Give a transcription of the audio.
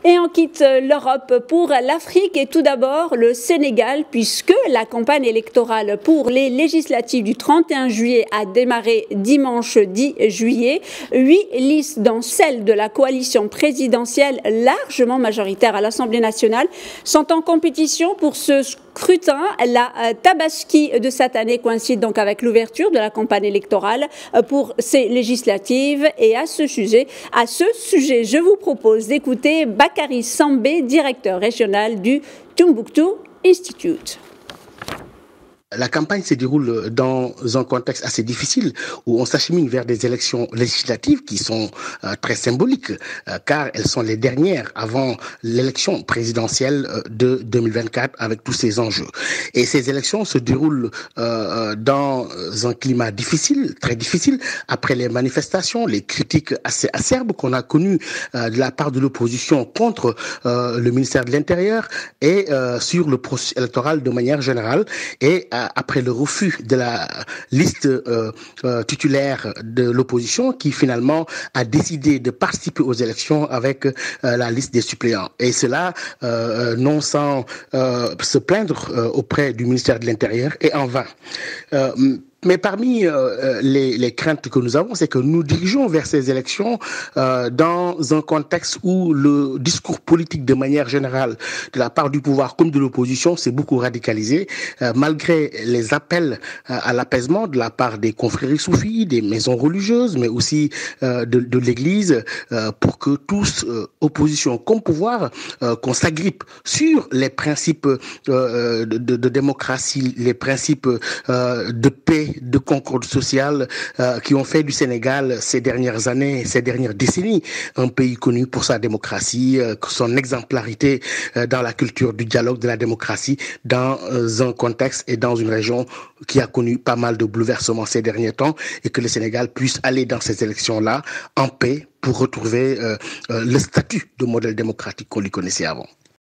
Et on quitte l'Europe pour l'Afrique et tout d'abord le Sénégal, puisque la campagne électorale pour les législatives du 31 juillet a démarré dimanche 10 juillet. 8 listes, dont celle de la coalition présidentielle largement majoritaire à l'Assemblée nationale, sont en compétition pour ce scrutin. La Tabaski de cette année coïncide donc avec l'ouverture de la campagne électorale pour ces législatives. Et à ce sujet, je vous propose d'écouter Bakary Sambé, directeur régional du Tombouctou Institute. La campagne se déroule dans un contexte assez difficile où on s'achemine vers des élections législatives qui sont très symboliques car elles sont les dernières avant l'élection présidentielle de 2024 avec tous ces enjeux. Et ces élections se déroulent dans un climat difficile, très difficile, après les manifestations, les critiques assez acerbes qu'on a connues de la part de l'opposition contre le ministère de l'Intérieur et sur le processus électoral de manière générale. Et après le refus de la liste titulaire de l'opposition qui finalement a décidé de participer aux élections avec la liste des suppléants. Et cela non sans se plaindre auprès du ministère de l'Intérieur et en vain. Mais parmi les craintes que nous avons, c'est que nous dirigeons vers ces élections dans un contexte où le discours politique de manière générale, de la part du pouvoir comme de l'opposition, s'est beaucoup radicalisé, malgré les appels à l'apaisement de la part des confréries soufis, des maisons religieuses, mais aussi de l'Église, pour que tous, opposition comme pouvoir, qu'on s'agrippe sur les principes de démocratie, les principes de paix, de concorde sociale qui ont fait du Sénégal ces dernières années, ces dernières décennies, un pays connu pour sa démocratie, son exemplarité dans la culture du dialogue, de la démocratie, dans un contexte et dans une région qui a connu pas mal de bouleversements ces derniers temps, et que le Sénégal puisse aller dans ces élections-là en paix pour retrouver le statut de modèle démocratique qu'on lui connaissait avant.